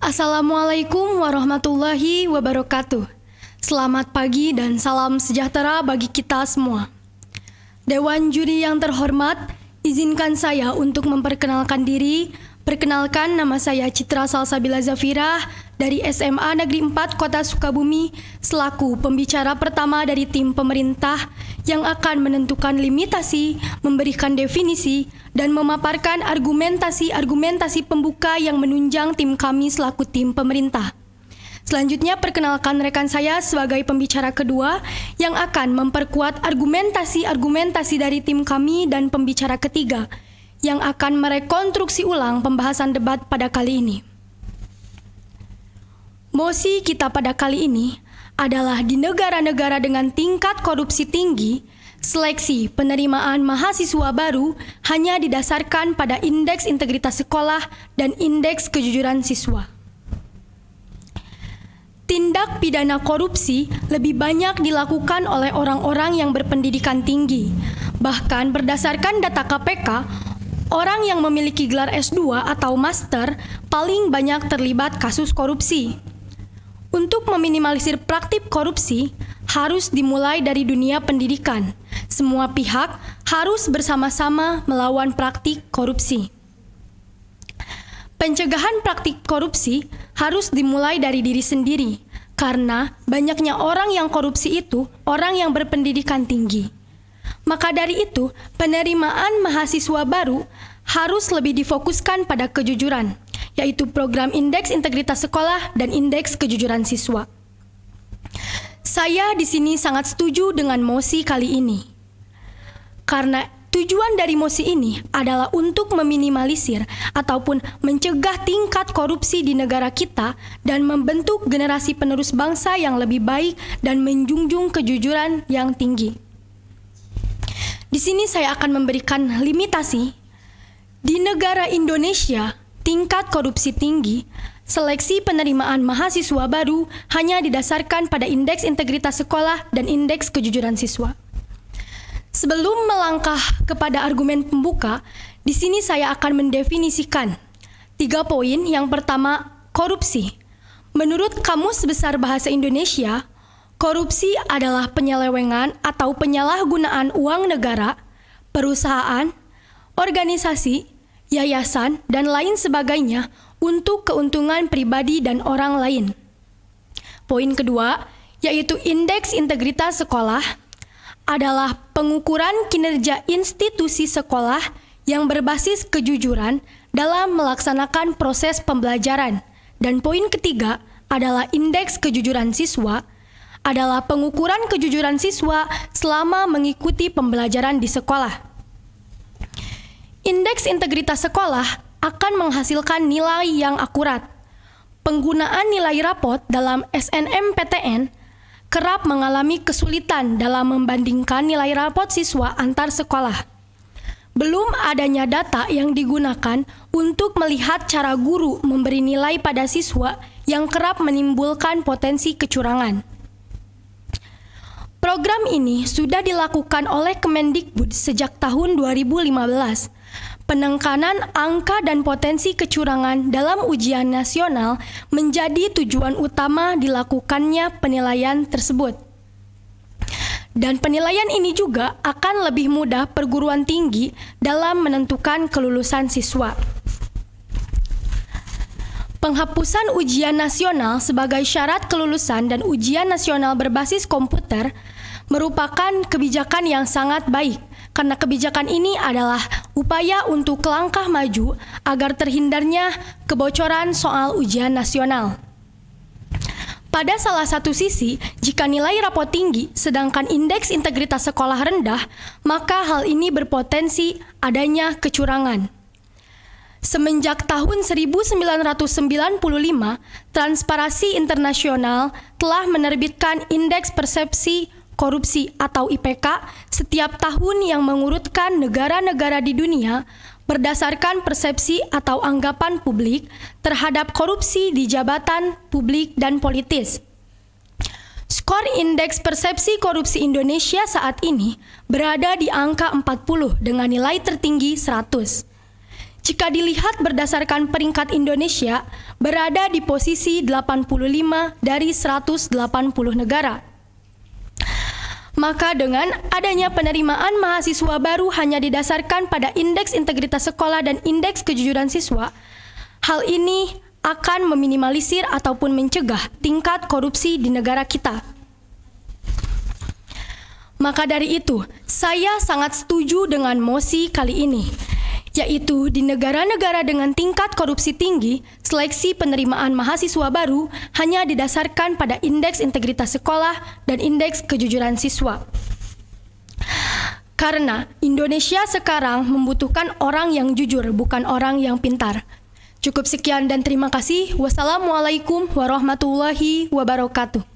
Assalamualaikum warahmatullahi wabarakatuh. Selamat pagi dan salam sejahtera bagi kita semua. Dewan Juri yang terhormat, izinkan saya untuk memperkenalkan diri. Perkenalkan, nama saya Citra Salsabila Zafirah dari SMA Negeri 4 Kota Sukabumi selaku pembicara pertama dari tim pemerintah yang akan menentukan limitasi, memberikan definisi, dan memaparkan argumentasi pembuka yang menunjang tim kami selaku tim pemerintah. Selanjutnya, perkenalkan rekan saya sebagai pembicara kedua yang akan memperkuat argumentasi dari tim kami dan pembicara ketiga yang akan merekonstruksi ulang pembahasan debat pada kali ini. Mosi kita pada kali ini adalah di negara-negara dengan tingkat korupsi tinggi, seleksi penerimaan mahasiswa baru hanya didasarkan pada indeks integritas sekolah dan indeks kejujuran siswa. Tindak pidana korupsi lebih banyak dilakukan oleh orang-orang yang berpendidikan tinggi. Bahkan berdasarkan data KPK, orang yang memiliki gelar S2 atau master paling banyak terlibat kasus korupsi. Untuk meminimalisir praktik korupsi, harus dimulai dari dunia pendidikan. Semua pihak harus bersama-sama melawan praktik korupsi. Pencegahan praktik korupsi harus dimulai dari diri sendiri, karena banyaknya orang yang korupsi itu orang yang berpendidikan tinggi. Maka dari itu, penerimaan mahasiswa baru harus lebih difokuskan pada kejujuran, yaitu program indeks integritas sekolah dan indeks kejujuran siswa. Saya di sini sangat setuju dengan mosi kali ini. Karena tujuan dari mosi ini adalah untuk meminimalisir ataupun mencegah tingkat korupsi di negara kita dan membentuk generasi penerus bangsa yang lebih baik dan menjunjung kejujuran yang tinggi. Di sini saya akan memberikan limitasi. Di negara Indonesia, tingkat korupsi tinggi, seleksi penerimaan mahasiswa baru hanya didasarkan pada indeks integritas sekolah dan indeks kejujuran siswa. Sebelum melangkah kepada argumen pembuka, di sini saya akan mendefinisikan 3 poin. Yang pertama, korupsi. Menurut Kamus Besar Bahasa Indonesia, korupsi adalah penyelewengan atau penyalahgunaan uang negara, perusahaan, organisasi, yayasan, dan lain sebagainya untuk keuntungan pribadi dan orang lain. Poin kedua, yaitu indeks integritas sekolah, adalah pengukuran kinerja institusi sekolah yang berbasis kejujuran dalam melaksanakan proses pembelajaran. Dan poin ketiga adalah indeks kejujuran siswa, adalah pengukuran kejujuran siswa selama mengikuti pembelajaran di sekolah. Indeks integritas sekolah akan menghasilkan nilai yang akurat. Penggunaan nilai rapot dalam SNMPTN kerap mengalami kesulitan dalam membandingkan nilai rapot siswa antar sekolah. Belum adanya data yang digunakan untuk melihat cara guru memberi nilai pada siswa yang kerap menimbulkan potensi kecurangan. Program ini sudah dilakukan oleh Kemendikbud sejak tahun 2015. Penekanan angka dan potensi kecurangan dalam ujian nasional menjadi tujuan utama dilakukannya penilaian tersebut. Dan penilaian ini juga akan lebih mudah perguruan tinggi dalam menentukan kelulusan siswa. Penghapusan ujian nasional sebagai syarat kelulusan dan ujian nasional berbasis komputer merupakan kebijakan yang sangat baik, karena kebijakan ini adalah upaya untuk langkah maju agar terhindarnya kebocoran soal ujian nasional. Pada salah satu sisi, jika nilai rapot tinggi sedangkan indeks integritas sekolah rendah, maka hal ini berpotensi adanya kecurangan. Semenjak tahun 1995, Transparansi Internasional telah menerbitkan Indeks Persepsi Korupsi atau IPK setiap tahun yang mengurutkan negara-negara di dunia berdasarkan persepsi atau anggapan publik terhadap korupsi di jabatan publik dan politis. Skor Indeks Persepsi Korupsi Indonesia saat ini berada di angka 40 dengan nilai tertinggi 100. jika dilihat berdasarkan peringkat Indonesia, berada di posisi 85 dari 180 negara. Maka dengan adanya penerimaan mahasiswa baru hanya didasarkan pada indeks integritas sekolah dan indeks kejujuran siswa, hal ini akan meminimalisir ataupun mencegah tingkat korupsi di negara kita. Maka dari itu, saya sangat setuju dengan mosi kali ini, yaitu di negara-negara dengan tingkat korupsi tinggi, seleksi penerimaan mahasiswa baru hanya didasarkan pada indeks integritas sekolah dan indeks kejujuran siswa. Karena Indonesia sekarang membutuhkan orang yang jujur, bukan orang yang pintar. Cukup sekian dan terima kasih. Wassalamualaikum warahmatullahi wabarakatuh.